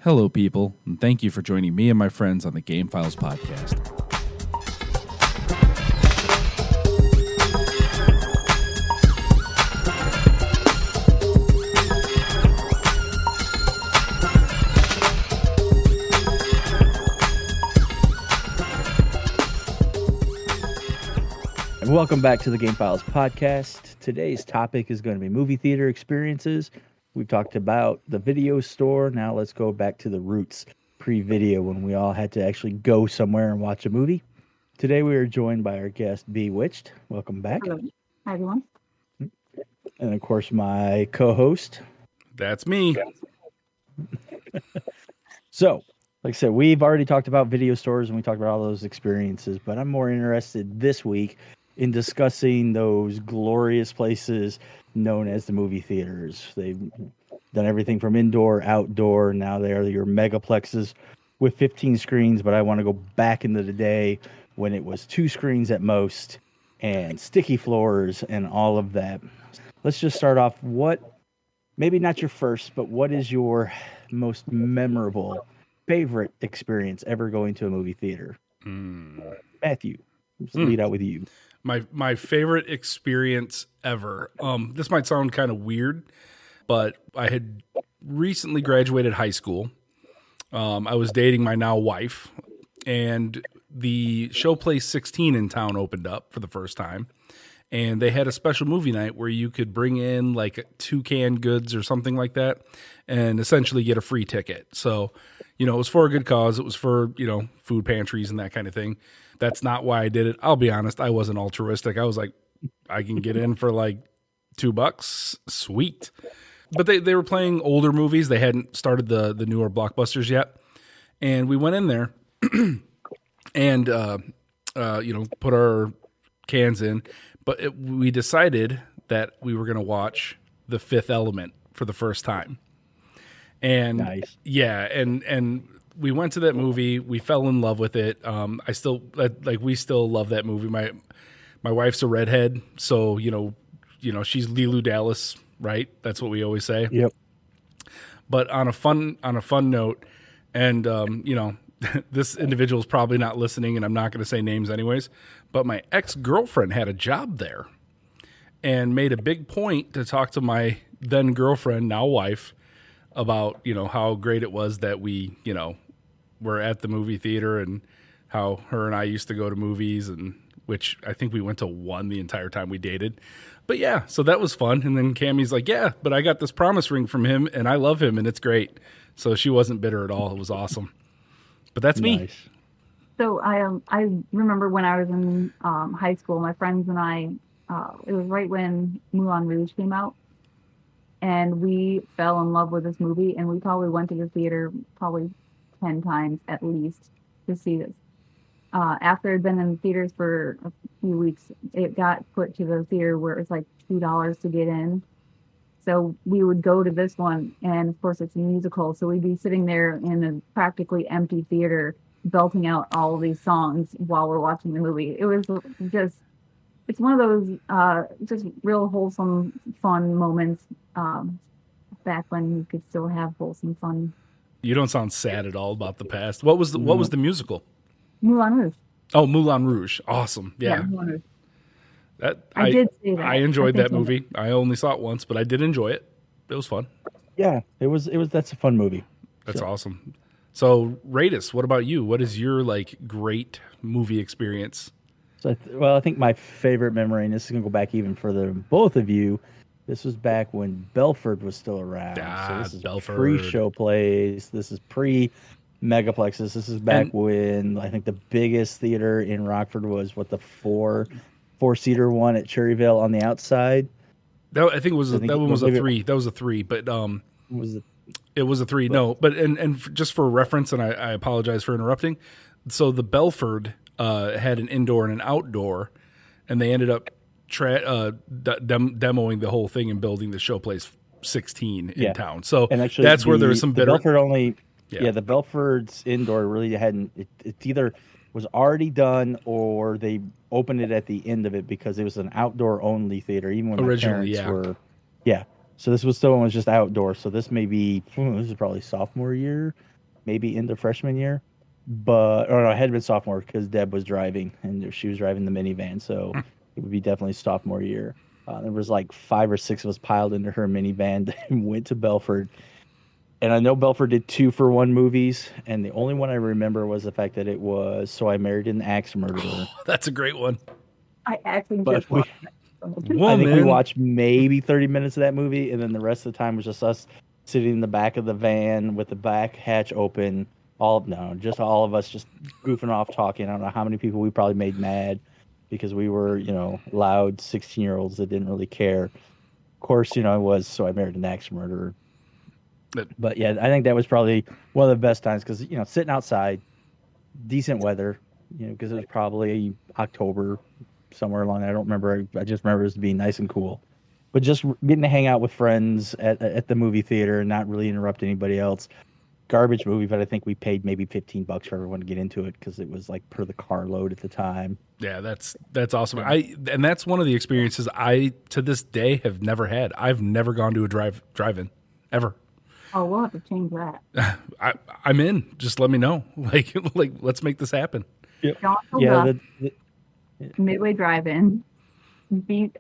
Hello, people, and thank you for joining me and my friends on the Game Files podcast. Welcome back to the Game Files podcast. Today's topic is going to be movie theater experiences. We've talked about the video store. Now let's go back to the roots, pre-video, when we all had to actually go somewhere and watch a movie. Today we are joined by our guest, Bewitched. Welcome back. Hello. Hi, everyone. And of course, my co-host. That's me. So, like I said, we've already talked about video stores and we talked about all those experiences, but I'm more interested this week in discussing those glorious places known as the movie theaters. They've done everything from indoor, outdoor. Now they are your megaplexes with 15 screens, but I want to go back into the day when it was 2 screens at most and sticky floors and all of that. Let's just start off. Maybe not your first, but what is your most memorable, favorite experience ever going to a movie theater? Matthew, let's lead out with you. My favorite experience ever. This might sound kind of weird, but I had recently graduated high school. I was dating my now wife, and the Showplace 16 in town opened up for the first time. And they had a special movie night where you could bring in like 2 canned goods or something like that and essentially get a free ticket. So, it was for a good cause. It was for, food pantries and that kind of thing. That's not why I did it. I'll be honest. I wasn't altruistic. I was like, I can get in for like $2. Sweet. But they were playing older movies. They hadn't started the newer blockbusters yet. And we went in there and, put our cans in. But we decided that we were going to watch The Fifth Element for the first time. And nice. Yeah, and we went to that movie. We fell in love with it. We still love that movie. My wife's a redhead, so she's Leeloo Dallas, right? That's what we always say. Yep. But on a fun note, and this individual's probably not listening, and I'm not going to say names anyways, but my ex-girlfriend had a job there and made a big point to talk to my then girlfriend, now wife, about, how great it was that we, were at the movie theater and how her and I used to go to movies, and which I think we went to one the entire time we dated. But yeah, so that was fun. And then Cammie's like, yeah, but I got this promise ring from him and I love him and it's great. So she wasn't bitter at all. It was awesome. But that's me. Nice. So I remember when I was in high school, my friends and I, it was right when Moulin Rouge came out, and we fell in love with this movie, and we probably went to the theater probably 10 times at least to see this. After it had been in theaters for a few weeks, it got put to the theater where it was like $2 to get in. So we would go to this one, and of course it's a musical, so we'd be sitting there in a practically empty theater belting out all of these songs while we're watching the movie. It was just, it's one of those just real wholesome, fun moments back when you could still have wholesome fun. You don't sound sad at all about the past. What was the musical? Moulin Rouge. Oh, Moulin Rouge. Awesome. Yeah. Moulin Rouge. I did say that. I enjoyed that movie. I only saw it once, but I did enjoy it. It was fun. Yeah, it was. That's a fun movie. That's awesome. So, Raydus, what about you? What is your great movie experience? So, I think my favorite memory, and this is gonna go back even further than both of you. This was back when Belford was still around. So this is Belford. Pre-Showplace. This is pre-Megaplexes. This is back when I think the biggest theater in Rockford was the four-seater one at Cherryville on the outside. That one was a 3. That was a 3, but it was a 3. No, but and just for reference, and I apologize for interrupting. So the Belford had an indoor and an outdoor, and they ended up demoing the whole thing and building the Showplace 16 in town. So and actually, that's where there was some bitter. The Belford's indoor really hadn't. It either was already done or they opened it at the end of it because it was an outdoor only theater. Even when originally, my parents were, So this was still was just outdoor. So this may be this is probably sophomore year maybe into freshman year, or no, it had been sophomore because Deb was driving and she was driving the minivan, so it would be definitely sophomore year. There was like 5 or 6 of us piled into her minivan and went to Belford. And I know Belford did 2-for-1 movies, and the only one I remember was the fact that it was So I Married an Axe Murderer. That's a great one. I actually But just watched I think we watched maybe 30 minutes of that movie, and then the rest of the time was just us sitting in the back of the van with the back hatch open. Just all of us just goofing off talking. I don't know how many people we probably made mad because we were, loud 16-year-olds that didn't really care. Of course, it was So I Married an Axe Murderer. But yeah, I think that was probably one of the best times because, sitting outside, decent weather, because it was probably October, somewhere along there. I don't remember. I just remember it being nice and cool. But just getting to hang out with friends at the movie theater and not really interrupt anybody else. Garbage movie, but I think we paid maybe $15 for everyone to get into it because it was like per the carload at the time. Yeah, that's awesome. And that's one of the experiences I to this day have never had. I've never gone to a drive-in ever. Oh, we'll have to change that. I'm in. Just let me know. Like let's make this happen. Yep. Yeah. Midway Drive-In, B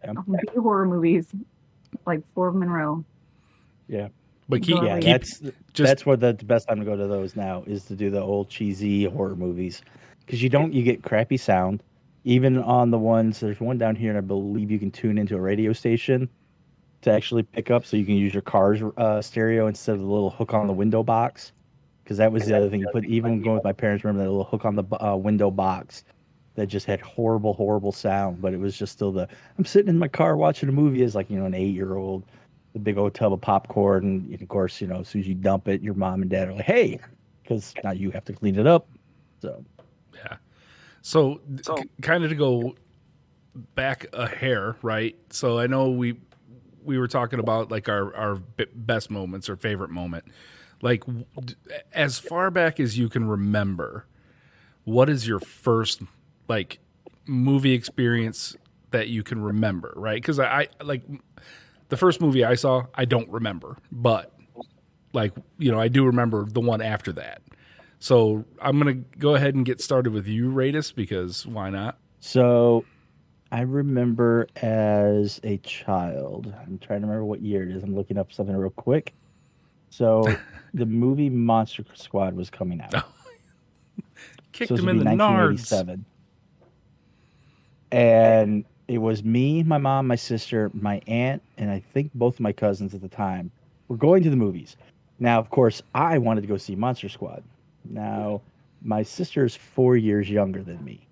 horror movies, like 4 of them in a row. Yeah. But that's what the best time to go to those now is to do the old cheesy horror movies because you get crappy sound. Even on the ones, there's one down here, and I believe you can tune into a radio station to actually pick up, so you can use your car's stereo instead of the little hook on the window box. Because that was the other thing you put. Even going with my parents, remember that little hook on the window box that just had horrible, horrible sound, but it was just still I'm sitting in my car watching a movie as like, an 8-year-old, the big old tub of popcorn. And of course, as soon as you dump it, your mom and dad are like, hey, because now you have to clean it up. So, yeah. So kind of to go back a hair, right? So I know we were talking about like our best moments or favorite moment. Like as far back as you can remember, what is your first like movie experience that you can remember, right? Because I like the first movie I saw, I don't remember, but like, I do remember the one after that. So I'm going to go ahead and get started with you, Raydus, because why not? So I remember as a child, I'm trying to remember what year it is. I'm looking up something real quick. So the movie Monster Squad was coming out. Kicked him in the nards. And it was me, my mom, my sister, my aunt, and I think both of my cousins at the time were going to the movies. Now, of course, I wanted to go see Monster Squad. Now, my sister is 4 years younger than me.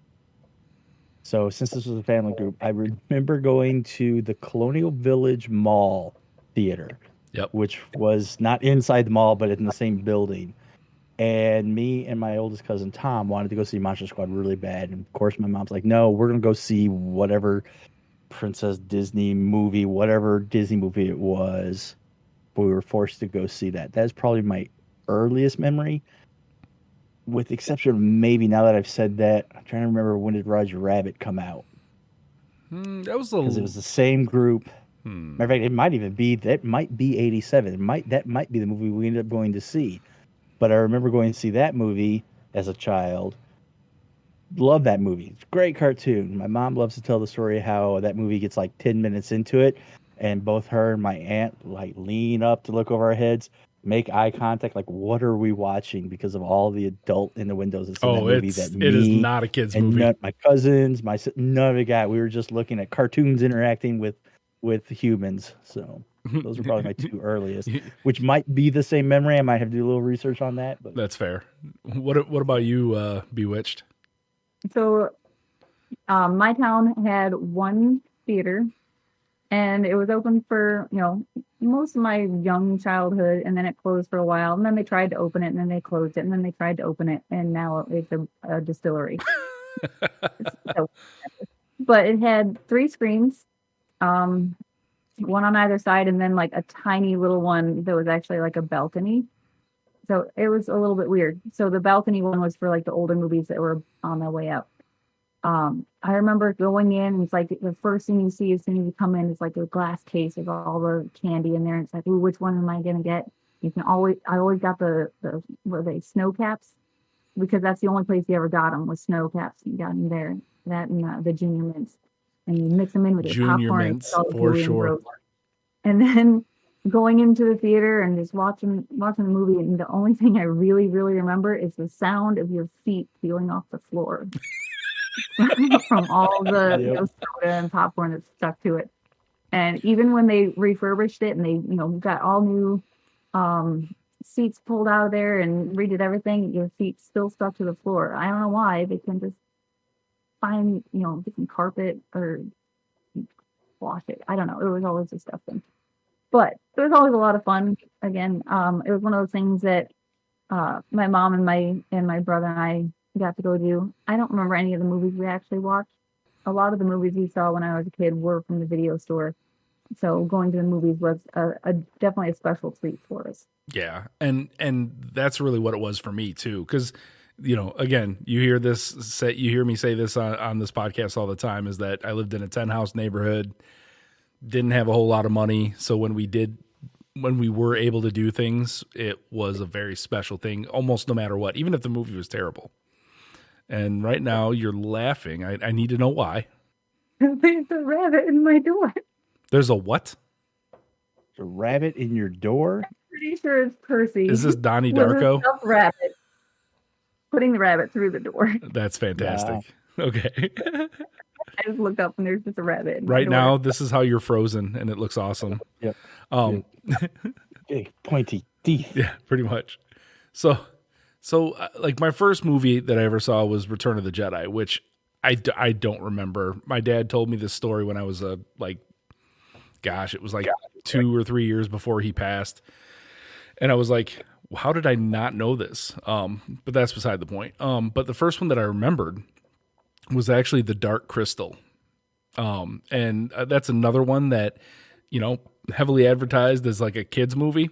So since this was a family group, I remember going to the Colonial Village Mall Theater, which was not inside the mall, but in the same building. And me and my oldest cousin, Tom, wanted to go see Monster Squad really bad. And, of course, my mom's like, no, we're going to go see whatever Princess Disney movie, whatever Disney movie it was. But we were forced to go see that. That's probably my earliest memory. With the exception of maybe now that I've said that, I'm trying to remember when did Roger Rabbit come out? That was because it was the same group. Matter of fact, it might even be that might be 87. That might be the movie we ended up going to see. But I remember going to see that movie as a child. Love that movie. It's a great cartoon. My mom loves to tell the story how that movie gets like 10 minutes into it, and both her and my aunt like lean up to look over our heads, make eye contact, like what are we watching? Because of all the adult in the windows that's in that movie. It is not a kid's movie. My cousins, none of it got. We were just looking at cartoons interacting with humans. So those are probably my two earliest, which might be the same memory. I might have to do a little research on that. But that's fair. What about you, Bewitched? So my town had one theater, and it was open for, most of my young childhood, and then it closed for a while, and then they tried to open it, and then they closed it, and then they tried to open it, and now it's a distillery. But it had 3 screens, one on either side, and then like a tiny little one that was actually like a balcony. So it was a little bit weird. So the balcony one was for like the older movies that were on their way out. I remember going in, and it's like the first thing you see as soon as you come in is like a glass case of all the candy in there. It's like, ooh, which one am I gonna get? I always got the what are they, snow caps, because that's the only place you ever got them was snow caps. You got them there, that and the junior mints, and you mix them in with your Junior popcorn. mints, for sure. And then going into the theater and just watching the movie, and the only thing I really remember is the sound of your feet peeling off the floor from all the soda and popcorn that stuck to it. And even when they refurbished it and they got all new seats pulled out of there and redid everything, your feet still stuck to the floor. I don't know why. They couldn't just find get some carpet or wash it. I don't know. It was always disgusting. But it was always a lot of fun. Again, it was one of those things that my mom and my brother and I got to go do. I don't remember any of the movies we actually watched. A lot of the movies we saw when I was a kid were from the video store. So going to the movies was definitely a special treat for us. Yeah, and that's really what it was for me too. Because again, you hear me say this on this podcast all the time, is that I lived in a 10-house neighborhood. Didn't have a whole lot of money, so when we were able to do things, it was a very special thing, almost no matter what, even if the movie was terrible. And right now you're laughing. I need to know why. There's a rabbit in my door. There's a what? A rabbit in your door? I'm pretty sure it's Percy. Is this Donnie Darko? Stuffed rabbit. Putting the rabbit through the door. That's fantastic. Wow. Okay. I just looked up and there's just a rabbit. Right now, this is how you're frozen, and it looks awesome. Yep. Big pointy teeth. Yeah, pretty much. So like my first movie that I ever saw was Return of the Jedi, which I don't remember. My dad told me this story when I was it was like 2 or 3 years before he passed. And I was like, how did I not know this? But that's beside the point. But the first one that I remembered was actually The Dark Crystal. And that's another one that, heavily advertised as like a kid's movie.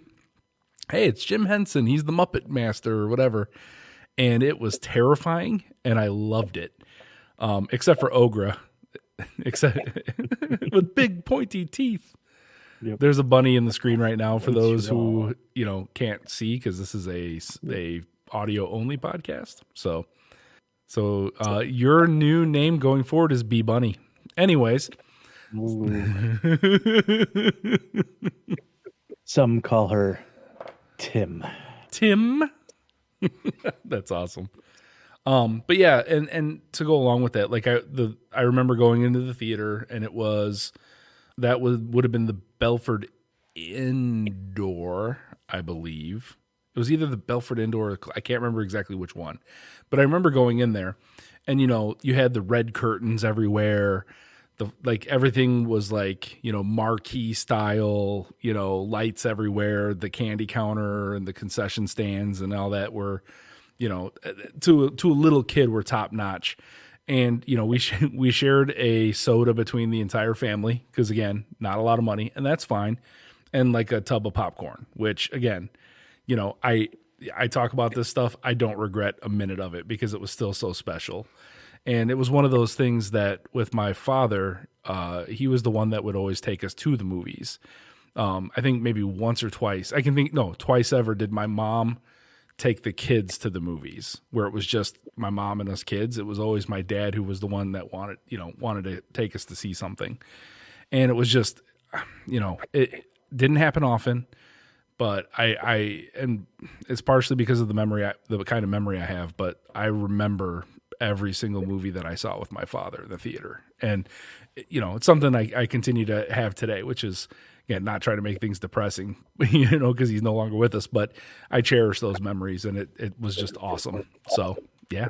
Hey, it's Jim Henson. He's the Muppet Master or whatever. And it was terrifying, and I loved it. Except for Ogre, with big pointy teeth. Yep. There's a bunny in the screen right now for those who can't see, because this is a audio only podcast. So your new name going forward is B Bunny. Anyways, some call her Tim. That's awesome. But yeah, and to go along with that, like I remember going into the theater, and would have been the Belford Indoor, I believe. It was either the Belford Indoor, or I can't remember exactly which one, but I remember going in there, and you had the red curtains everywhere. Everything was marquee style, lights everywhere. The candy counter and the concession stands and all that were, to a little kid, were top notch. And, we shared a soda between the entire family, because again, not a lot of money, and that's fine. And like a tub of popcorn, which again, I talk about this stuff. I don't regret a minute of it, because it was still so special. And it was one of those things that with my father, he was the one that would always take us to the movies. I think maybe once or twice. Twice ever did my mom take the kids to the movies, where it was just my mom and us kids. It was always my dad who was the one that wanted to take us to see something. And it was just, it didn't happen often, but and it's partially because of the kind of memory I have, but I remember every single movie that I saw with my father in the theater. And, it's something I continue to have today, which is, again, not trying to make things depressing, because he's no longer with us, but I cherish those memories, and it was just awesome. So yeah,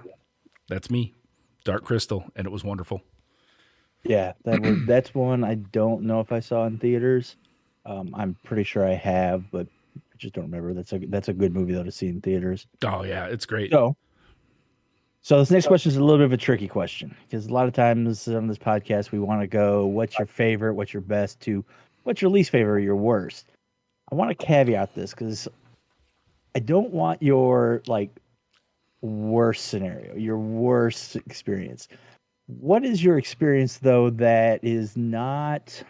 that's me, Dark Crystal, and it was wonderful. Yeah, that's one I don't know if I saw in theaters. I'm pretty sure I have, but I just don't remember. That's a good movie though to see in theaters. Oh yeah, it's great. So this next question is a little bit of a tricky question, because a lot of times on this podcast we want to go, what's your favorite, what's your best, to what's your least favorite or your worst. I want to caveat this, because I don't want your worst scenario, your worst experience. What is your experience though that is not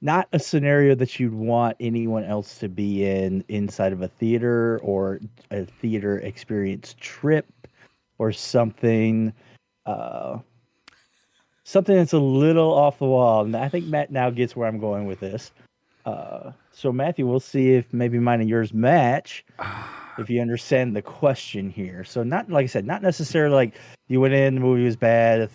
not a scenario that you'd want anyone else to be in inside of a theater or a theater experience trip or something. Something that's a little off the wall. And I think Matt now gets where I'm going with this. So Matthew, we'll see if maybe mine and yours match. If you understand the question here. So not, like I said, not necessarily like you went in, the movie was bad,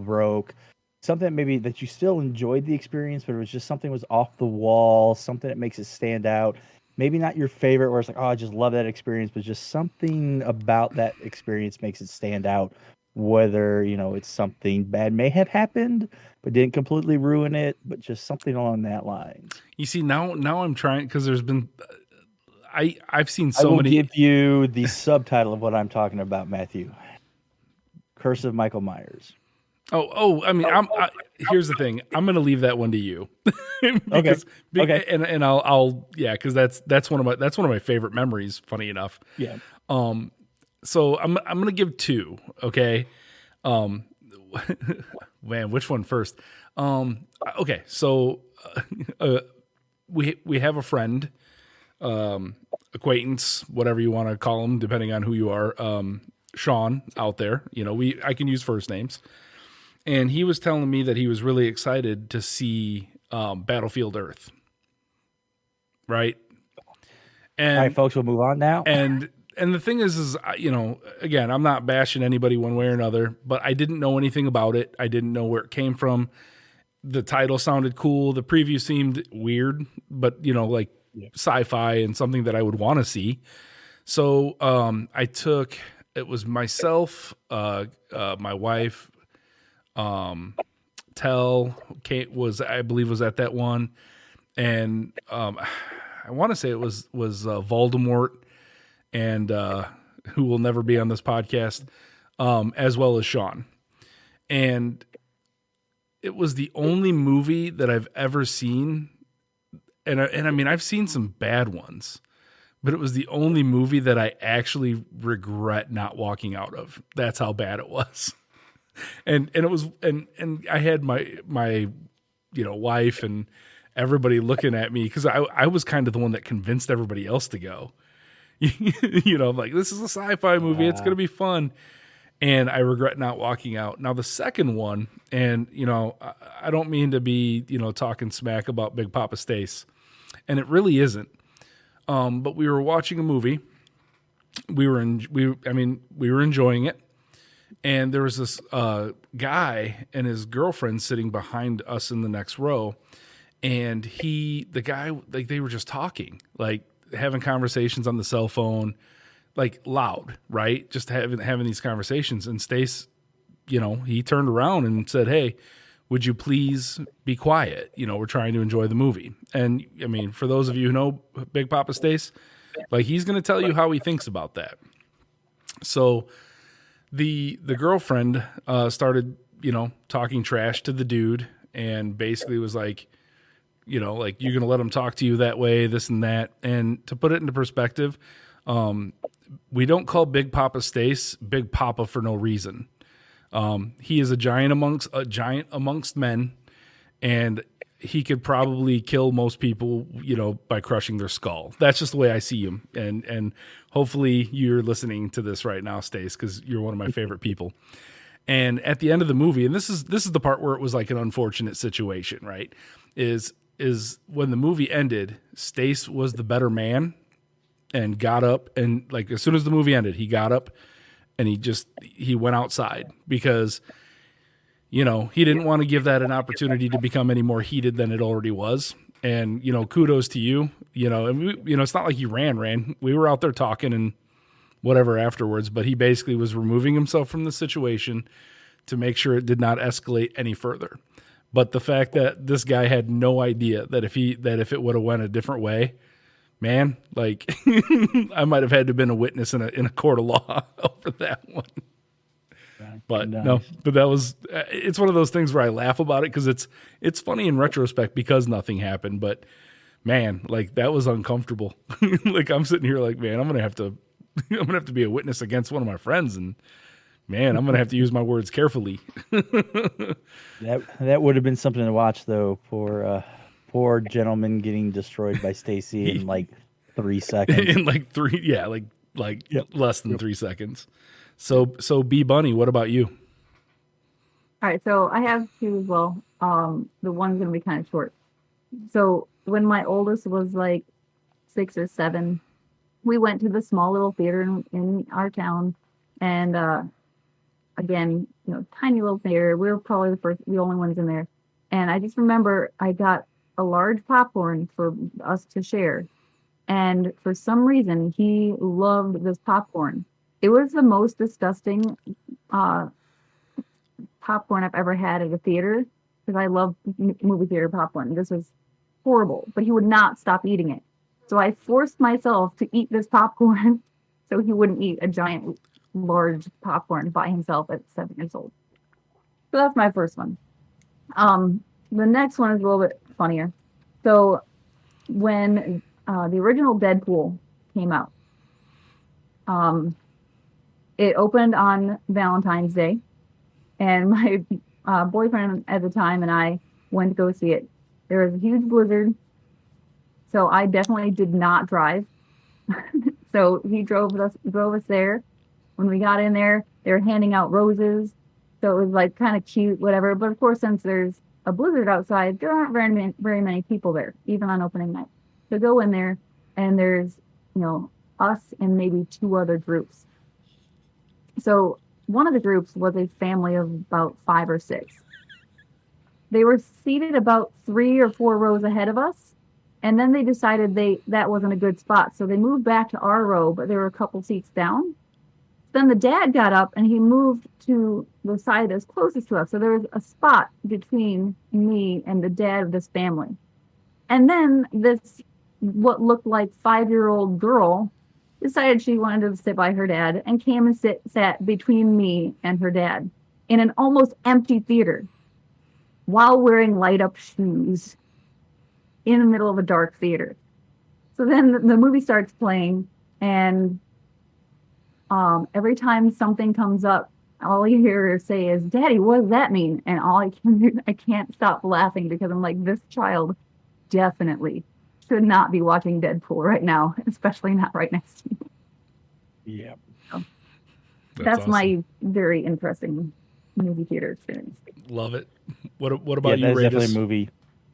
broke. Something maybe that you still enjoyed the experience, but it was just something was off the wall, something that makes it stand out. Maybe not your favorite, where it's like, oh, I just love that experience, but just something about that experience makes it stand out. Whether, it's something bad may have happened, but didn't completely ruin it, but just something along that line. You see, now I'm trying, because there's been, I've seen I so will many. give you the subtitle of what I'm talking about, Matthew. Curse of Michael Myers. I mean, here's the thing. I'm going to leave that one to you. Okay. And I'll because that's one of my favorite memories. Funny enough. Yeah. So I'm going to give two. Okay. Man, which one first? Okay. So we have a friend, acquaintance, whatever you want to call him, depending on who you are. Sean out there. I can use first names. And he was telling me that he was really excited to see Battlefield Earth. Right? And, all right, folks, we'll move on now. And the thing is, again, I'm not bashing anybody one way or another, but I didn't know anything about it. I didn't know where it came from. The title sounded cool. The preview seemed weird, but, sci-fi and something that I would want to see. So it was myself, my wife, Kate I believe was at that one. And I want to say it was Voldemort and who will never be on this podcast, as well as Sean. And it was the only movie that I've ever seen. And I mean, I've seen some bad ones, but it was the only movie that I actually regret not walking out of. That's how bad it was. And it was, and I had my wife and everybody looking at me, because I was kind of the one that convinced everybody else to go. I'm like, this is a sci-fi movie. It's going to be fun. And I regret not walking out. Now the second one, and I don't mean to be talking smack about Big Papa Stace, and it really isn't. But we were watching a movie. We were enjoying it. And there was this guy and his girlfriend sitting behind us in the next row. And the guy, like, they were just talking, like having conversations on the cell phone, like loud, right? Just having these conversations. And Stace, he turned around and said, "Hey, would you please be quiet? We're trying to enjoy the movie." And I mean, for those of you who know Big Papa Stace, like, he's going to tell you how he thinks about that. So the girlfriend started, talking trash to the dude, and basically was like, like, you're going to let him talk to you that way, this and that. And to put it into perspective, we don't call Big Papa Stace Big Papa for no reason. He is a giant amongst men, and he could probably kill most people, by crushing their skull. That's just the way I see him. And hopefully you're listening to this right now, Stace, because you're one of my favorite people. And at the end of the movie, and this is the part where it was like an unfortunate situation, right? Is when the movie ended, Stace was the better man and got up, and like, as soon as the movie ended, he got up and he went outside, because he didn't want to give that an opportunity to become any more heated than it already was. And, kudos to you, and we, it's not like he ran. We were out there talking and whatever afterwards, but he basically was removing himself from the situation to make sure it did not escalate any further. But the fact that this guy had no idea that if it would have went a different way, man, like, I might have had to have been a witness in a court of law over that one. But nice. No, but it's one of those things where I laugh about it, because it's funny in retrospect because nothing happened. But man, like, that was uncomfortable. Like, I'm sitting here like, man, I'm gonna have to be a witness against one of my friends, and man, I'm gonna have to use my words carefully. That would have been something to watch, though, for poor gentleman getting destroyed by Stacy in like 3 seconds. In like Yep. less than 3 seconds. So B Bunny, what about you? All right, so I have two as well. The one's gonna be kind of short. So when my oldest was like 6 or 7, we went to the small little theater in our town, and again, tiny little theater. We were probably the only ones in there, and I just remember I got a large popcorn for us to share, and for some reason he loved this popcorn. It was the most disgusting popcorn I've ever had at a theater, because I love movie theater popcorn. This was horrible, but he would not stop eating it. So I forced myself to eat this popcorn so he wouldn't eat a giant, large popcorn by himself at 7 years old. So that's my first one. The next one is a little bit funnier. So when the original Deadpool came out, it opened on Valentine's Day, and my boyfriend at the time and I went to go see it. There was a huge blizzard, so I definitely did not drive. So he drove us there. When we got in there, they were handing out roses, so it was like kind of cute, whatever. But of course, since there's a blizzard outside, there aren't very many people there, even on opening night. So go in there, and there's us and maybe 2 other groups. So one of the groups was a family of about 5 or 6. They were seated about 3 or 4 rows ahead of us, and then they decided that wasn't a good spot, so they moved back to our row, but they were a couple seats down. Then the dad got up and he moved to the side that's closest to us, so there was a spot between me and the dad of this family. And then this, what looked like 5-year-old girl, decided she wanted to sit by her dad and came and sat between me and her dad in an almost empty theater while wearing light up shoes in the middle of a dark theater. So then the movie starts playing, and every time something comes up, all you hear her say is, "Daddy, what does that mean?" And I can't stop laughing, because I'm like, this child definitely should not be watching Deadpool right now, especially not right next to me. Yeah. So that's awesome. my very interesting movie theater experience. Love it. What about you, that's definitely Raydus? a movie.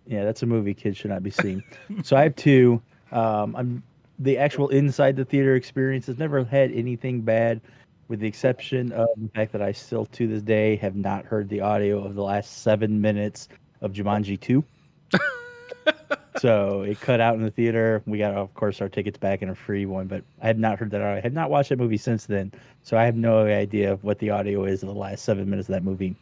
Yeah, that's a movie kids should not be seeing. So I have 2. I'm the actual inside the theater experience has never had anything bad, with the exception of the fact that I still to this day have not heard the audio of the last 7 minutes of Jumanji 2. So it cut out in the theater. We got, of course, our tickets back in a free one, but I had not heard that audio. I had not watched that movie since then, so I have no idea of what the audio is of the last 7 minutes of that movie.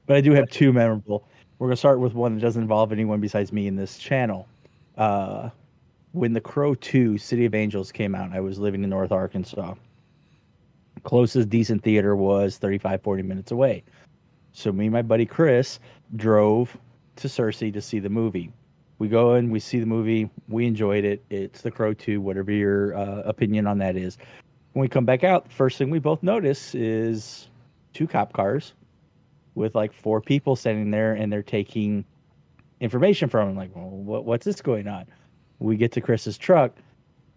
But I do have 2 memorable. We're going to start with one that doesn't involve anyone besides me in this channel. When The Crow 2, City of Angels came out, I was living in North Arkansas. Closest decent theater was 35-40 minutes away. So me and my buddy Chris drove to Searcy to see the movie. We go in, we see the movie, we enjoyed it. It's The Crow 2, whatever your opinion on that is. When we come back out, the first thing we both notice is 2 cop cars with like 4 people standing there, and they're taking information from him. Like, well, what's this going on? We get to Chris's truck,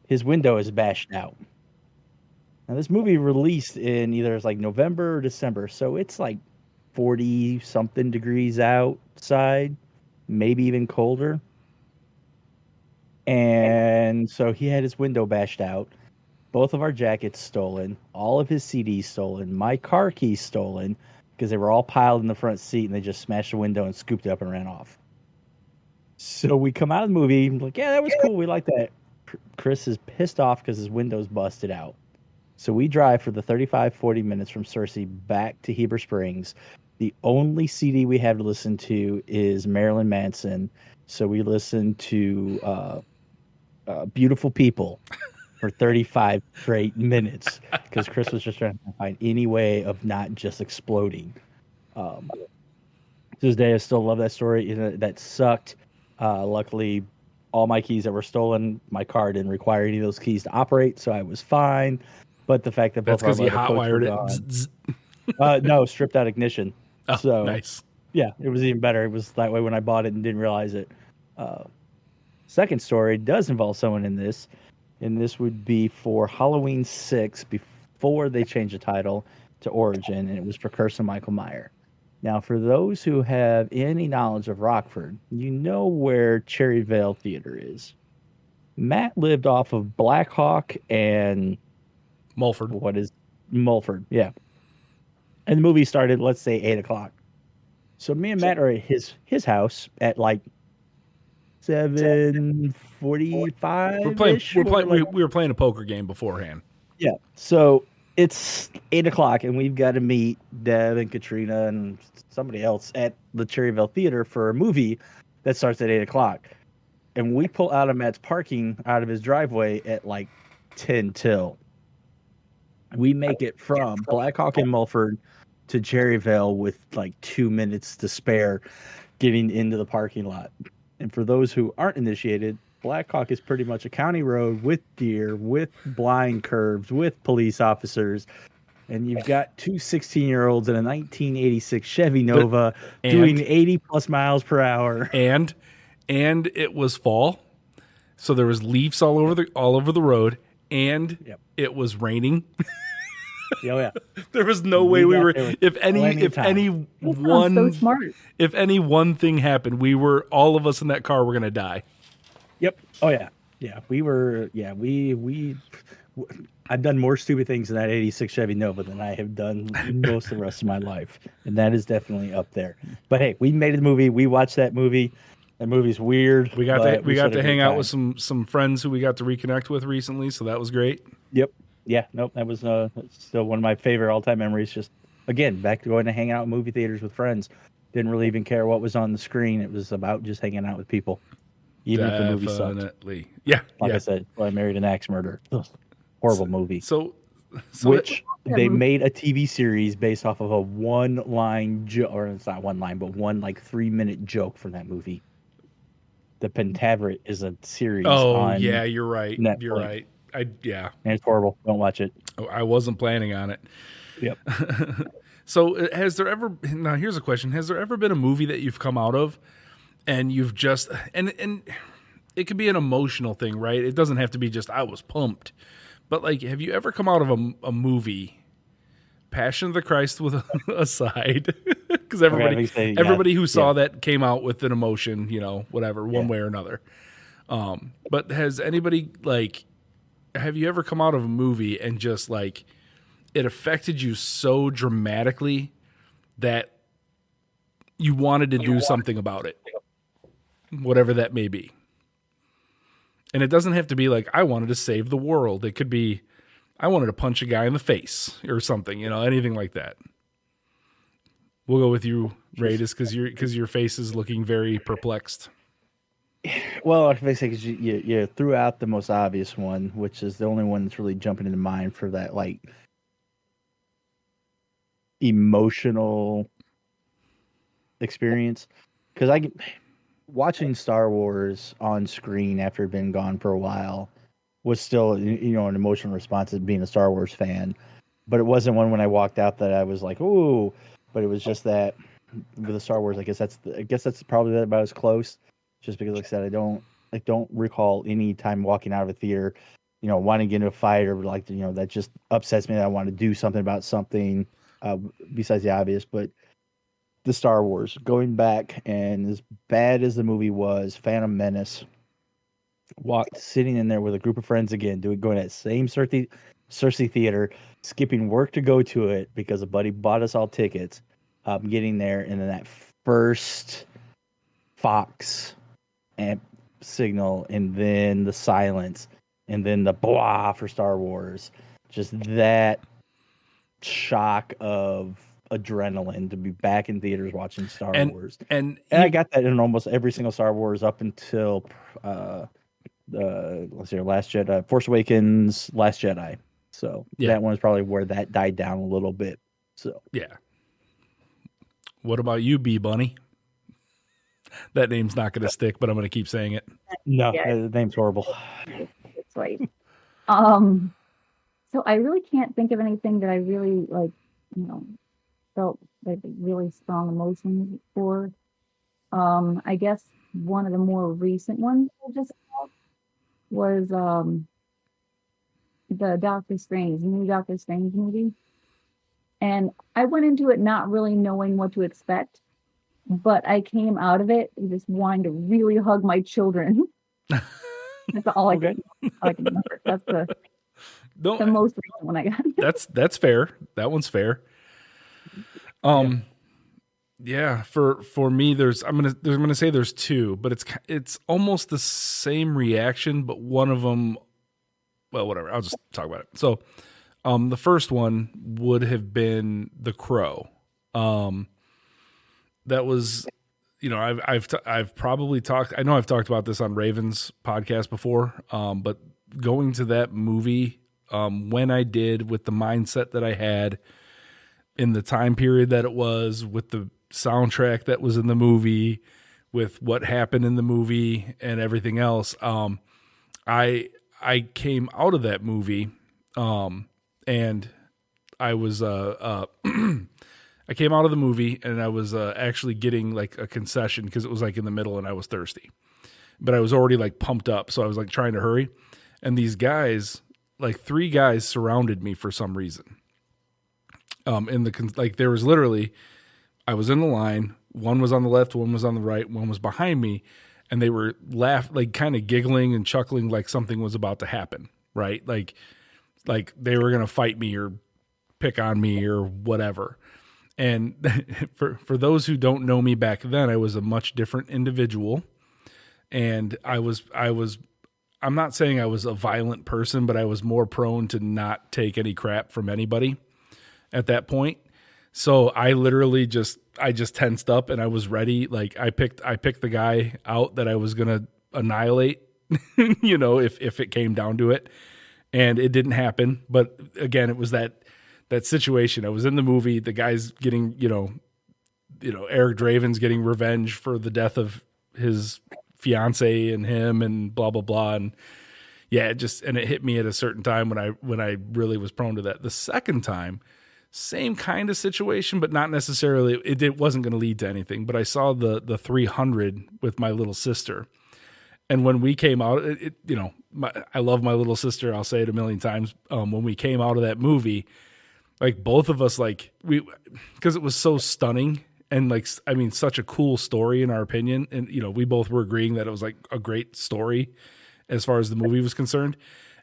his window is bashed out. Now, this movie released in either like November or December, so it's like 40-something degrees outside, maybe even colder. And so he had his window bashed out, both of our jackets stolen, all of his CDs stolen, my car keys stolen, because they were all piled in the front seat, and they just smashed the window and scooped it up and ran off. So we come out of the movie, like, yeah, that was cool. We like that. Chris is pissed off because his window's busted out. So we drive for the 35-40 minutes from Searcy back to Heber Springs. The only CD we have to listen to is Marilyn Manson. So we listened to Beautiful People for 35 straight minutes, because Chris was just trying to find any way of not just exploding. To this day, I still love that story. That sucked. Luckily, all my keys that were stolen, my car didn't require any of those keys to operate, so I was fine. But the fact that both That's because you our leather coats hot-wired were it. gone- no, stripped out ignition. Oh, So nice. Yeah, it was even better. It was that way when I bought it and didn't realize it. Second story does involve someone in this, and this would be for Halloween 6 before they changed the title to Origin, and it was for Curse of Michael Myers. Now, for those who have any knowledge of Rockford, you know where Cherryvale Theater is. Matt lived off of Blackhawk and Mulford. what is Mulford? Yeah, and the movie started, let's say, 8 o'clock. So me and Matt are at his house at like 7:45. We were playing a poker game beforehand. Yeah. So it's 8 o'clock, and we've got to meet Deb and Katrina and somebody else at the Cherryville Theater for a movie that starts at 8 o'clock. And we pull out of Matt's parking out of his driveway at like 10 till. We make it from Blackhawk and Mulford to Cherryvale with like 2 minutes to spare getting into the parking lot. And for those who aren't initiated, Blackhawk is pretty much a county road with deer, with blind curves, with police officers. And you've got two 16-year-olds in a 1986 Chevy Nova doing 80 plus miles per hour. And it was fall, so there was leaves all over the road, and it was raining. Yeah. There was no way we were. If any one thing happened, all of us in that car were gonna die. Yep. Oh yeah. Yeah. We were. Yeah. We. I've done more stupid things in that '86 Chevy Nova than I have done most of the rest of my life, and that is definitely up there. But hey, we made the movie. We watched that movie. That movie's weird. We got to hang out with some friends who we got to reconnect with recently, so that was great. Yep. Yeah. Nope. That was still one of my favorite all-time memories. Just again, back to going to hang out in movie theaters with friends. Didn't really even care what was on the screen. It was about just hanging out with people, even if the movie sucked. Definitely. Yeah. Like I said, I married an axe murderer. Ugh. Horrible movie. So they made a TV series based off of a one-line joke, or it's not one line, but one like 3-minute joke from that movie. The Pentaveret is a series. Oh yeah, you're right. Netflix. You're right. And it's horrible. Don't watch it. I wasn't planning on it. Yep. So here's a question. Has there ever been a movie that you've come out of and you've just, and it could be an emotional thing, right? It doesn't have to be just, I was pumped. But like, have you ever come out of a movie, Passion of the Christ with aside, because everybody who saw that came out with an emotion, whatever, one way or another. But has anybody have you ever come out of a movie and just like it affected you so dramatically that you wanted to do something about it, whatever that may be? And it doesn't have to be like, I wanted to save the world. It could be, I wanted to punch a guy in the face or something, anything like that. We'll go with you, Raydus, because your face is looking very perplexed. Well, I think you threw out the most obvious one, which is the only one that's really jumping into mind for that, like, emotional experience. Because watching Star Wars on screen after it had been gone for a while was still, an emotional response as being a Star Wars fan. But it wasn't one when I walked out that I was like, ooh. But it was just that with the Star Wars, I guess that's probably about as close. Just because, like I said, I don't recall any time walking out of a theater, wanting to get into a fight or that just upsets me that I want to do something about something besides the obvious. But the Star Wars, going back, and as bad as the movie was, Phantom Menace, sitting in there with a group of friends again, going to that same Cersei Theater, skipping work to go to it because a buddy bought us all tickets, getting there, and then that first Fox and signal, and then the silence, and then the blah for Star Wars. Just that shock of adrenaline to be back in theaters watching Star Wars. And I got that in almost every single Star Wars up until Last Jedi, Force Awakens, Last Jedi. So that one is probably where that died down a little bit. So yeah. What about you, B Bunny? That name's not going to stick, but I'm going to keep saying it. No, the name's horrible. It's right. So I really can't think of anything that I really felt like really strong emotions for. I guess one of the more recent ones I just saw was the new Doctor Strange movie. And I went into it not really knowing what to expect, but I came out of it just wanting to really hug my children. That's all I can remember. That's the most recent one I got. That's fair. That one's fair. Yeah, for me, I'm gonna say there's two, but it's almost the same reaction, but one of them, well, whatever. I'll just talk about it. So, the first one would have been The Crow. That was, I've probably talked. I know I've talked about this on Raven's podcast before. But going to that movie, when I did, with the mindset that I had in the time period that it was, with the soundtrack that was in the movie, with what happened in the movie and everything else, I came out of that movie, and I was I came out of the movie and I was actually getting like a concession because it was like in the middle and I was thirsty, but I was already like pumped up, so I was like trying to hurry, and these guys, like three guys, surrounded me for some reason. There was literally, I was in the line. One was on the left, one was on the right, one was behind me, and they were like kind of giggling and chuckling like something was about to happen, right? Like they were gonna fight me or pick on me or whatever. And for those who don't know me back then, I was a much different individual, and I'm not saying I was a violent person, but I was more prone to not take any crap from anybody at that point. So I literally just tensed up and I was ready. Like I picked the guy out that I was going to annihilate, if it came down to it, and it didn't happen. But again, it was that situation. I was in the movie, the guy's getting, Eric Draven's getting revenge for the death of his fiance and him and blah, blah, blah. And yeah, it hit me at a certain time when I really was prone to that. The second time, same kind of situation, but not necessarily, it wasn't going to lead to anything. But I saw the 300 with my little sister. And when we came out, I love my little sister. I'll say it a million times. When we came out of that movie, like both of us, because it was so stunning and such a cool story in our opinion. And, we both were agreeing that it was like a great story as far as the movie was concerned.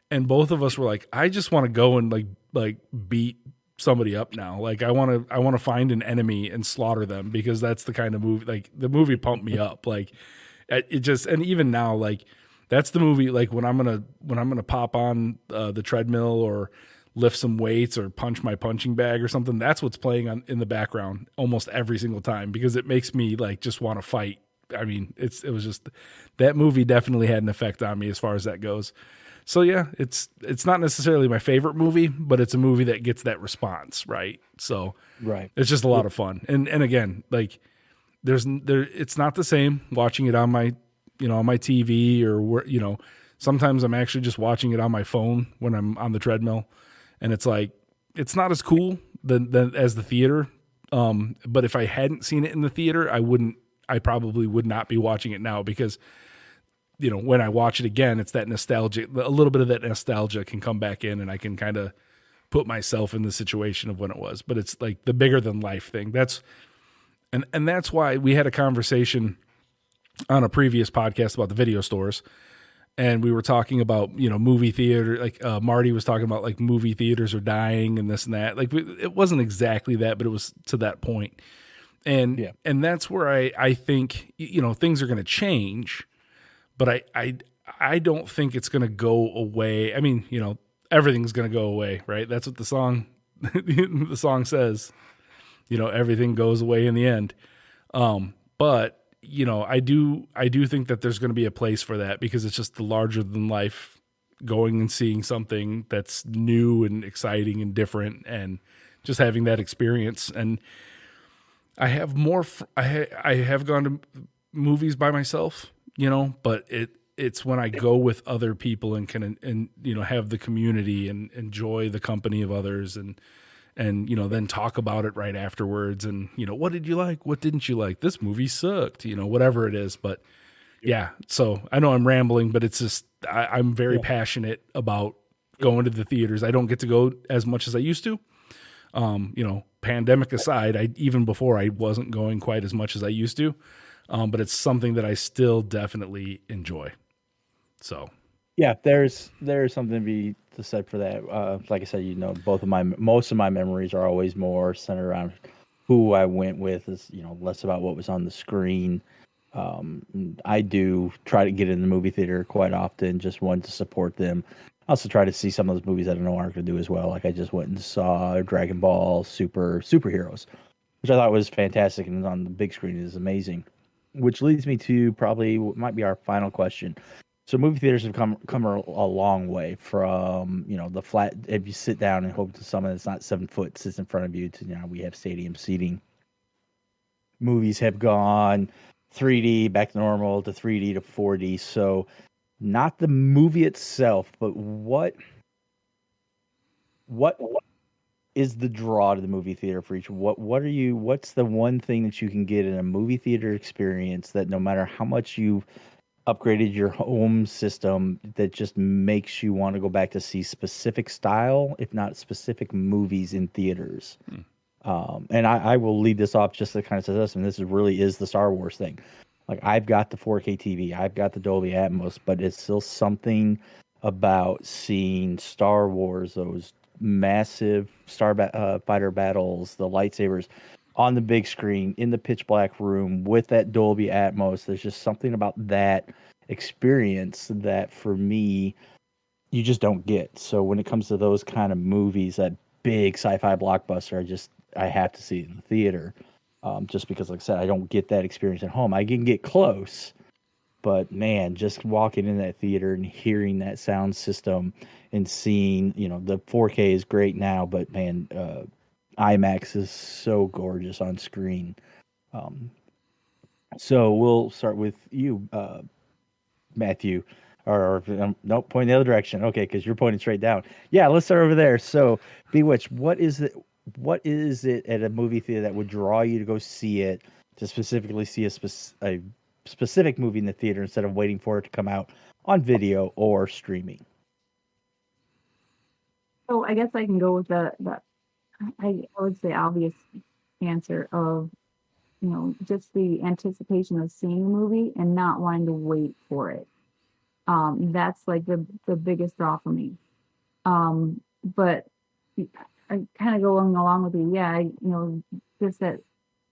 And both of us were like, I just want to go and like beat somebody up now. Like I want to find an enemy and slaughter them, because that's the kind of movie, like the movie pumped me up. Like it just, and even now, like that's the movie, like when I'm going to pop on the treadmill or lift some weights or punch my punching bag or something, that's what's playing in the background almost every single time, because it makes me like just want to fight. I mean, it was just, that movie definitely had an effect on me as far as that goes. So yeah, it's not necessarily my favorite movie, but it's a movie that gets that response, right? So right, it's just a lot of fun. And again, like it's not the same watching it on my, on my TV or where, sometimes I'm actually just watching it on my phone when I'm on the treadmill, and it's like, it's not as cool than as the theater. But if I hadn't seen it in the theater, I probably would not be watching it now, because when I watch it again, it's that nostalgia, a little bit of that nostalgia can come back in, and I can kind of put myself in the situation of when it was. But it's like the bigger than life thing. That's why we had a conversation on a previous podcast about the video stores, and we were talking about, movie theater, like Marty was talking about like movie theaters are dying and this and that. Like it wasn't exactly that, but it was to that point. And that's where I think, things are going to change. But I don't think it's going to go away. I mean, everything's going to go away, right? That's what the song says. Everything goes away in the end. But I do think that there's going to be a place for that, because it's just the larger than life, going and seeing something that's new and exciting and different, and just having that experience. And I have I have gone to movies by myself, but it's when I go with other people and can, have the community and enjoy the company of others and and, then talk about it right afterwards. And, what did you like? What didn't you like? This movie sucked, whatever it is. But yeah, so I know I'm rambling, but it's just, I'm very passionate about going to the theaters. I don't get to go as much as I used to. Pandemic aside, even before I wasn't going quite as much as I used to. But it's something that I still definitely enjoy. So, yeah, there's something to be said for that. Like I said, most of my memories are always more centered around who I went with. Is less about what was on the screen. I do try to get in the movie theater quite often, just wanted to support them. I also try to see some of those movies that I know aren't going to do as well. Like I just went and saw Dragon Ball Superheroes, which I thought was fantastic, and on the big screen is amazing. Which leads me to probably what might be our final question. So movie theaters have come a long way from the flat. If you sit down and hope to someone that's not 7 foot sits in front of you, to we have stadium seating. Movies have gone 3D back to normal, to 3D to 4D. So not the movie itself, but what is the draw to the movie theater for each? What's the one thing that you can get in a movie theater experience that no matter how much you've upgraded your home system, that just makes you want to go back to see specific style, if not specific movies in theaters? And I will lead this off just to kind of say this, and this really is the Star Wars thing. Like I've got the 4K TV, I've got the Dolby Atmos, but it's still something about seeing Star Wars, those massive fighter battles, the lightsabers on the big screen in the pitch black room with that Dolby Atmos. There's just something about that experience that for me, you just don't get. So when it comes to those kind of movies, that big sci-fi blockbuster, I have to see it in the theater. Just because, like I said, I don't get that experience at home. I can get close, but man, just walking in that theater and hearing that sound system and seeing, the 4K is great now, but man, IMAX is so gorgeous on screen. So we'll start with you, Matthew, or nope, point the other direction. Okay, because you're pointing straight down. Yeah, let's start over there. So, Bewitched, what is it at a movie theater that would draw you to go see it, to specifically see a specific movie in the theater instead of waiting for it to come out on video or streaming? So I guess I can go with I would say obvious answer of, just the anticipation of seeing the movie and not wanting to wait for it. That's like the biggest draw for me. But I kind of going along with you. Just that,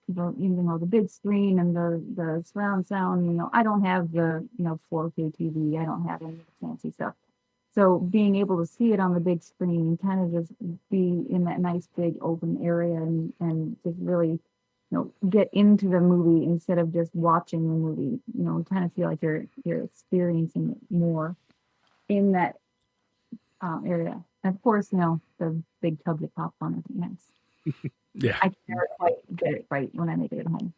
the big screen and the surround sound, I don't have the, 4K TV. I don't have any of the fancy stuff. So being able to see it on the big screen and kind of just be in that nice big open area and just really, get into the movie instead of just watching the movie, kind of feel like you're experiencing it more in that area. And of course, the big tubs of popcorn at the end. Yeah. I can never quite get it right when I make it at home.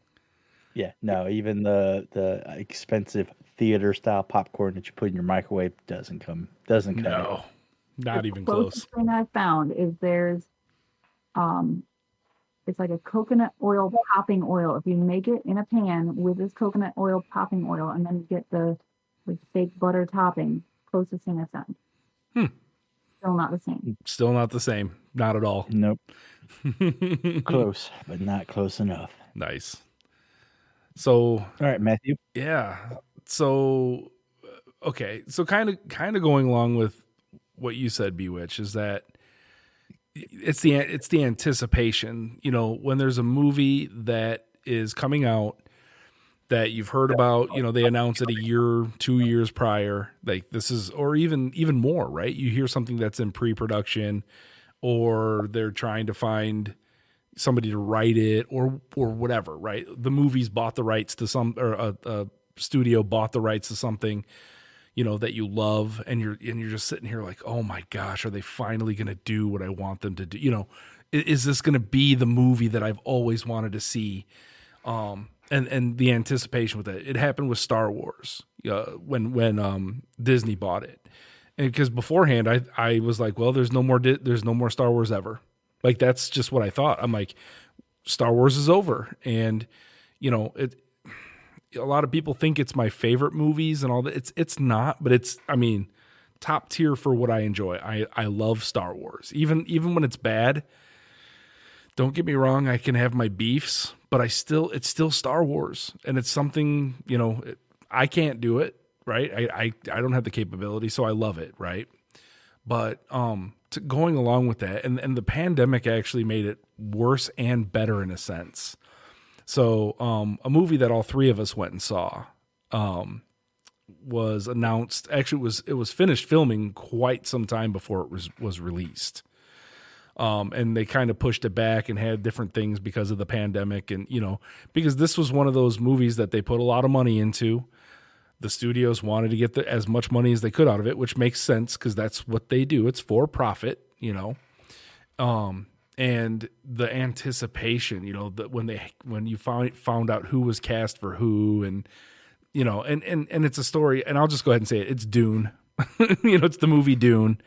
Yeah, no, even the expensive theater style popcorn that you put in your microwave doesn't come. No, not even close. The thing I found is there's, it's like a coconut oil popping oil. If you make it in a pan with this coconut oil popping oil, and then you get the fake butter topping, closest thing I found. Still not the same. Still not the same. Not at all. Nope. Close, but not close enough. Nice. So, all right, Matthew. Yeah. So, okay. So kind of going along with what you said, Bewitch, is that it's the anticipation, when there's a movie that is coming out that you've heard about, they announce it a year, 2 years prior, like this is, or even more, right? You hear something that's in pre-production, or they're trying to find somebody to write it or whatever, right? The movie's bought the rights to or a studio bought the rights to something, that you love, and you're just sitting here like, oh my gosh, are they finally going to do what I want them to do? Is this going to be the movie that I've always wanted to see? And the anticipation with it happened with Star Wars, when Disney bought it. And because beforehand I was like, well, there's no more Star Wars ever. Like, that's just what I thought. I'm like, Star Wars is over. And, you know, a lot of people think it's my favorite movies and all that. It's not, but it's, I mean, top tier for what I enjoy. I love Star Wars. Even when it's bad, don't get me wrong, I can have my beefs, but it's still Star Wars. And it's something, you know, I can't do it, right? I don't have the capability, so I love it, right? But going along with that, and the pandemic actually made it worse and better in a sense. So a movie that all three of us went and saw was announced. Actually, it was finished filming quite some time before it was released. And they kind of pushed it back and had different things because of the pandemic. And, you know, because this was one of those movies that they put a lot of money into. The studios wanted to get as much money as they could out of it, which makes sense because that's what they do. It's for profit, you know. And the anticipation, you know, that when you found out who was cast for who, and, you know, and it's a story, and I'll just go ahead and say it. It's Dune. You know, it's the movie Dune.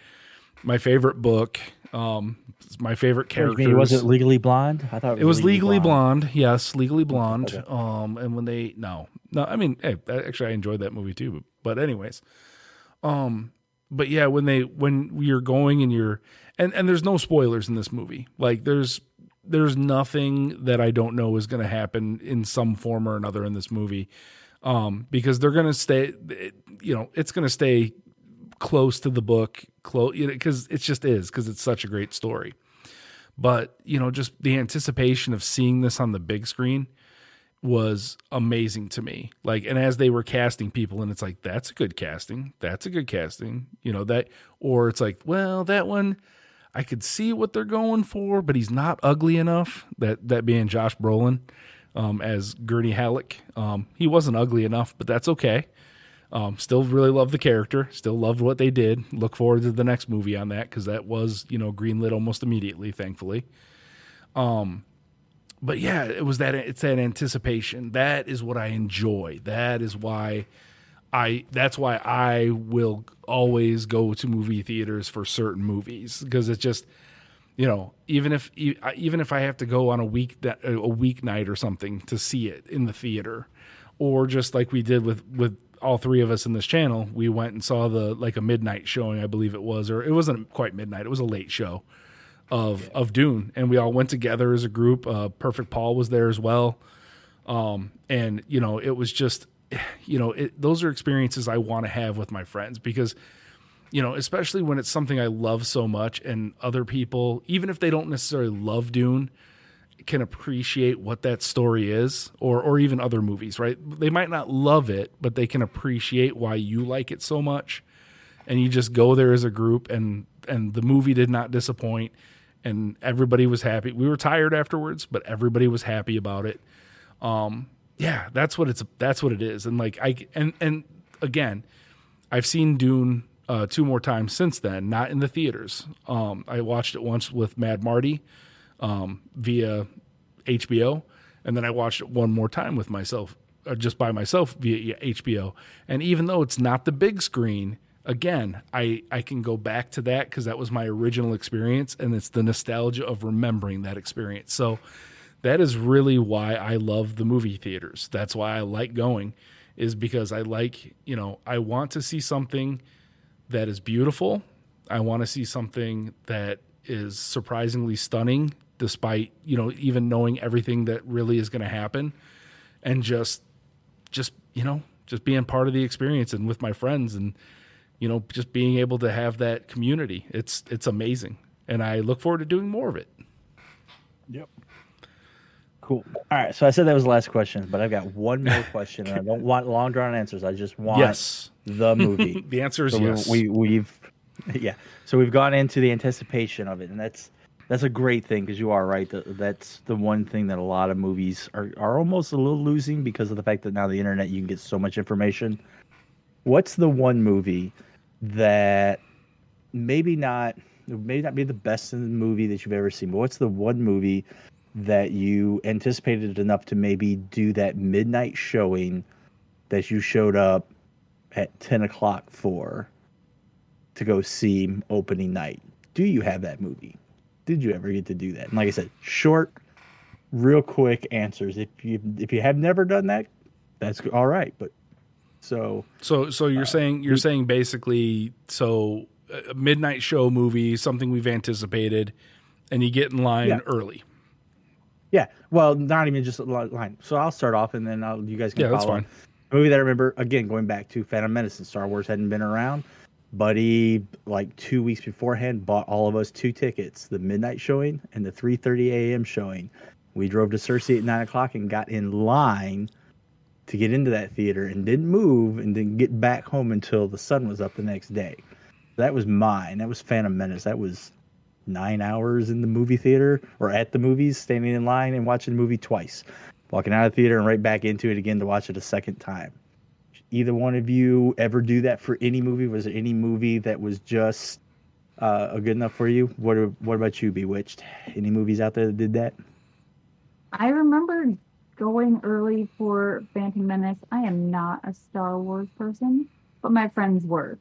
My favorite book. It's my favorite characters. Was it Legally Blonde? I thought it was Legally Blonde. Yes, Legally Blonde. Okay. And when no, I mean, hey, actually, I enjoyed that movie too. But anyways, but yeah, when you're going and you're and there's no spoilers in this movie. Like there's nothing that I don't know is going to happen in some form or another in this movie, because they're going to stay. You know, it's going to stay close to the book, because it just is, because it's such a great story. But, you know, just the anticipation of seeing this on the big screen was amazing to me. Like, and as they were casting people, and it's like, that's a good casting, you know, that, or it's like, well, that one, I could see what they're going for, but he's not ugly enough. That being Josh Brolin as Gurney Halleck. He wasn't ugly enough, but that's okay. Still really love the character. Still loved what they did. Look forward to the next movie on that, because that was, you know, greenlit almost immediately, thankfully. But yeah, it's that anticipation. That is what I enjoy. That's why I will always go to movie theaters for certain movies, because it's just, you know, even if I have to go on a weeknight or something to see it in the theater, or just like we did with all three of us in this channel, we went and saw a midnight showing, I believe it was, or it wasn't quite midnight. It was a late show of Dune, and we all went together as a group. Perfect Paul was there as well. And you know, it was just, you know, those are experiences I want to have with my friends, because, you know, especially when it's something I love so much, and other people, even if they don't necessarily love Dune, can appreciate what that story is, or even other movies, right? They might not love it, but they can appreciate why you like it so much. And you just go there as a group, and the movie did not disappoint, and everybody was happy. We were tired afterwards, but everybody was happy about it. Yeah, that's what it is. And like, and again, I've seen Dune 2 more times since then, not in the theaters. I watched it once with Mad Marty, via HBO, and then I watched it one more time with myself, just by myself via HBO. And even though it's not the big screen, again, I can go back to that, because that was my original experience, and it's the nostalgia of remembering that experience. So that is really why I love the movie theaters. That's why I like going, is because I like, you know, I want to see something that is beautiful. I want to see something that is surprisingly stunning, despite, you know, even knowing everything that really is going to happen, and just, you know, just being part of the experience, and with my friends, and, you know, just being able to have that community. It's amazing. And I look forward to doing more of it. Yep. Cool. All right. So I said that was the last question, but I've got one more question, and I don't want long drawn answers. I just want the movie. The answer is so yes. So we've gone into the anticipation of it, and that's a great thing, because you are right. That's the one thing that a lot of movies are almost a little losing, because of the fact that now the internet, you can get so much information. What's the one movie that maybe not be the best in the movie that you've ever seen, but what's the one movie that you anticipated enough to maybe do that midnight showing that you showed up at 10 o'clock for, to go see opening night? Do you have that movie? did you ever get to do that? And like I said, short, real quick answers. If you have never done that, that's all right. But so you're saying basically, so a midnight show movie, something we've anticipated, and you get in line early. Yeah, well, not even just a line. So I'll start off, and then you guys can follow. That's fine. A movie that I remember, again, going back to Phantom Menace, and Star Wars hadn't been around. Buddy, like 2 weeks beforehand, bought all of us 2 tickets, the midnight showing and the 3:30 a.m. showing. We drove to Cersei at 9 o'clock and got in line to get into that theater and didn't move and didn't get back home until the sun was up the next day. That was mine. That was Phantom Menace. That was 9 hours in the movie theater or at the movies, standing in line and watching the movie twice, walking out of the theater and right back into it again to watch it a second time. Either one of you ever do that for any movie? Was there any movie that was just good enough for you? What about you, Bewitched? Any movies out there that did that? I remember going early for Phantom Menace. I am not a Star Wars person, but my friends were.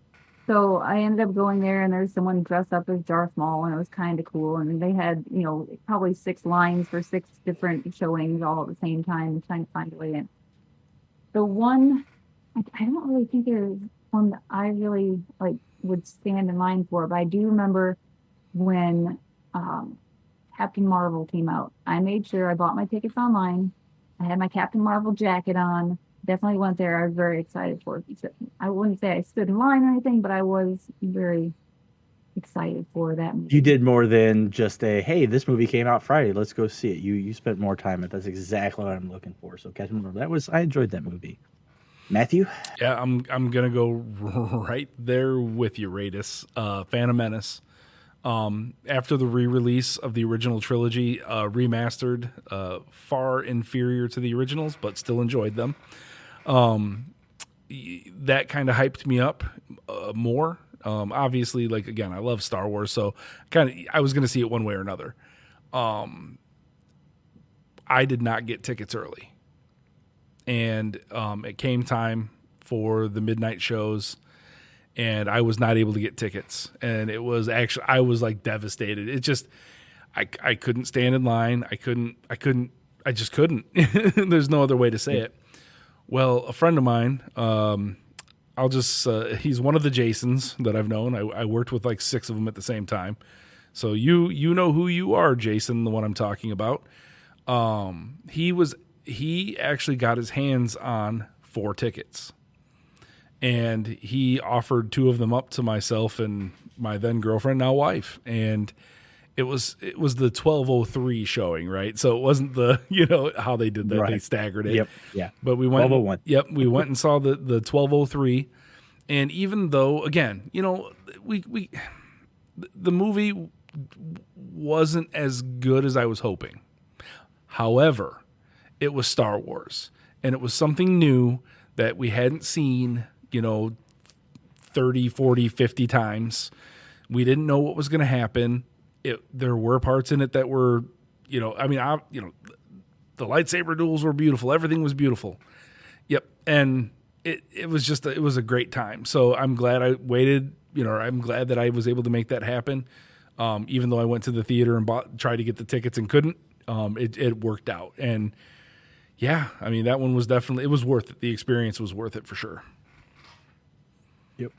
So I ended up going there, and there's someone dressed up as Darth Maul, and it was kind of cool. And they had, probably 6 lines for 6 different showings all at the same time, trying to find a way in. The one, I don't really think there's one that I really would stand in line for, but I do remember when Captain Marvel came out. I made sure I bought my tickets online. I had my Captain Marvel jacket on. Definitely went there. I was very excited for it. I wouldn't say I stood in line or anything, but I was very excited for that movie. You did more than just hey, this movie came out Friday, let's go see it. You spent more time at it. That's exactly what I'm looking for. So Captain Marvel, I enjoyed that movie. Matthew? Yeah, I'm gonna go right there with you, Raydus. Phantom Menace. After the re-release of the original trilogy, remastered, far inferior to the originals, but still enjoyed them. That kind of hyped me up more. Obviously, again, I love Star Wars, so I was going to see it one way or another. I did not get tickets early, and it came time for the midnight shows, and I was not able to get tickets, and it was actually, I was devastated. It just, I couldn't stand in line. I just couldn't. There's no other way to say it. Well, a friend of mine, he's one of the Jasons that I've known. I worked with 6 of them at the same time. So you know who you are, Jason, the one I'm talking about. He actually got his hands on 4 tickets. And he offered 2 of them up to myself and my then girlfriend, now wife. And it was the 12:03 showing, right? So it wasn't the, how they did that. Right. They staggered it. Yep. Yeah. But we went 12:01. Yep, we went and saw the 12:03. And even though, again, the movie wasn't as good as I was hoping. However, it was Star Wars, and it was something new that we hadn't seen, 30, 40, 50 times. We didn't know what was going to happen. There were parts in it that were, the lightsaber duels were beautiful. Everything was beautiful. Yep. And it was just, it was a great time. So I'm glad I waited, I'm glad that I was able to make that happen. Even though I went to the theater and tried to get the tickets and couldn't, it worked out. And yeah, that one was definitely, it was worth it. The experience was worth it for sure. Yep.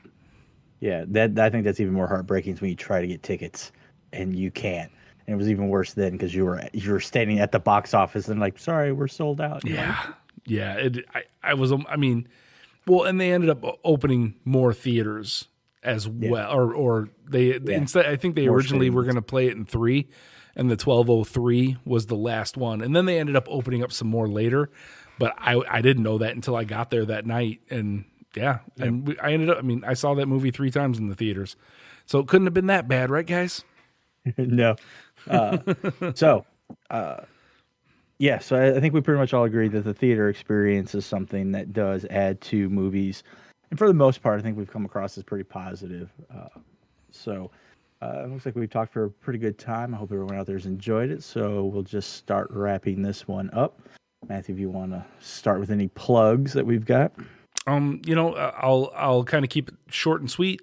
Yeah. I think that's even more heartbreaking when you try to get tickets and you can't. And it was even worse then because you were standing at the box office and sorry, we're sold out. Yeah. Yeah. Well, and they ended up opening more theaters as well, or they instead, I think they originally were going to play it in 3, and the 12:03 was the last one, and then they ended up opening up some more later, but I didn't know that until I got there that night, and and I ended up, I saw that movie 3 times in the theaters, so it couldn't have been that bad, right, guys? No. So I think we pretty much all agree that the theater experience is something that does add to movies. And for the most part, I think we've come across as pretty positive. It looks like we've talked for a pretty good time. I hope everyone out there has enjoyed it. So we'll just start wrapping this one up. Matthew, if you want to start with any plugs that we've got. I'll kind of keep it short and sweet.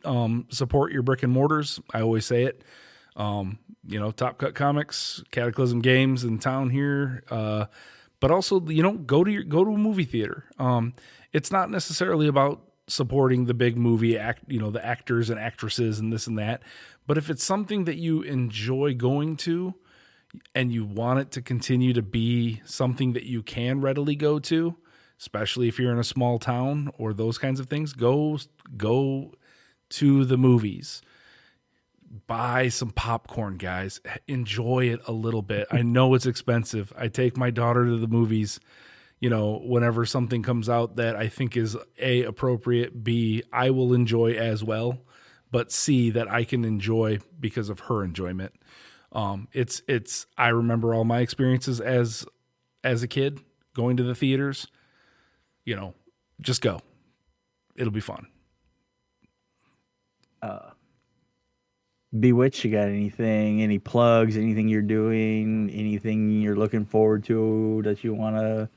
Support your brick and mortars. I always say it. Top Cut Comics, Cataclysm Games in town here. But also, go to a movie theater. It's not necessarily about supporting the big movie the actors and actresses and this and that. But if it's something that you enjoy going to and you want it to continue to be something that you can readily go to, especially if you're in a small town or those kinds of things, go to the movies. Buy some popcorn, guys. Enjoy it a little bit. I know it's expensive. I take my daughter to the movies, whenever something comes out that I think is A, appropriate, B, I will enjoy as well, but C, that I can enjoy because of her enjoyment. I remember all my experiences as a kid going to the theaters. Just go. It'll be fun. Bewitched, you got anything, any plugs, anything you're doing, anything you're looking forward to that you want to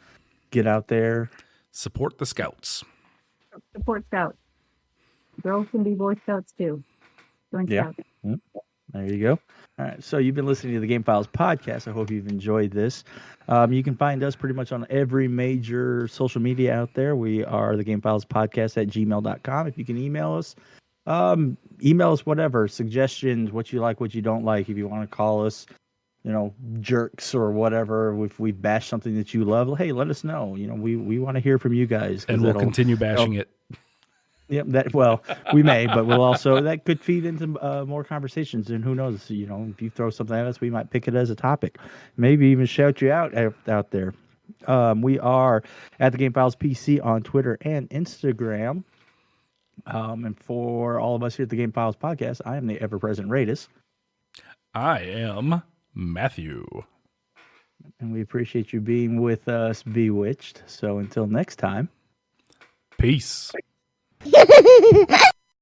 get out there? Support the Scouts. Support Scouts. Girls can be Boy Scouts too. Join Scouts. There you go. All right. So you've been listening to the Game Files podcast. I hope you've enjoyed this. You can find us pretty much on every major social media out there. We are the Game Files podcast at gmail.com. If you can email us, whatever suggestions, what you like, what you don't like. If you want to call us, jerks or whatever, if we bash something that you love, hey, let us know. We want to hear from you guys, and we'll continue bashing it. Yep. We may, but we'll also, that could feed into more conversations, and who knows, if you throw something at us, we might pick it as a topic, maybe even shout you out there. We are at the Game Files PC on Twitter and Instagram. And for all of us here at the Game Files podcast, I am the Ever Present Raydus. I am Mathew. And we appreciate you being with us, Bewitched. So until next time, peace.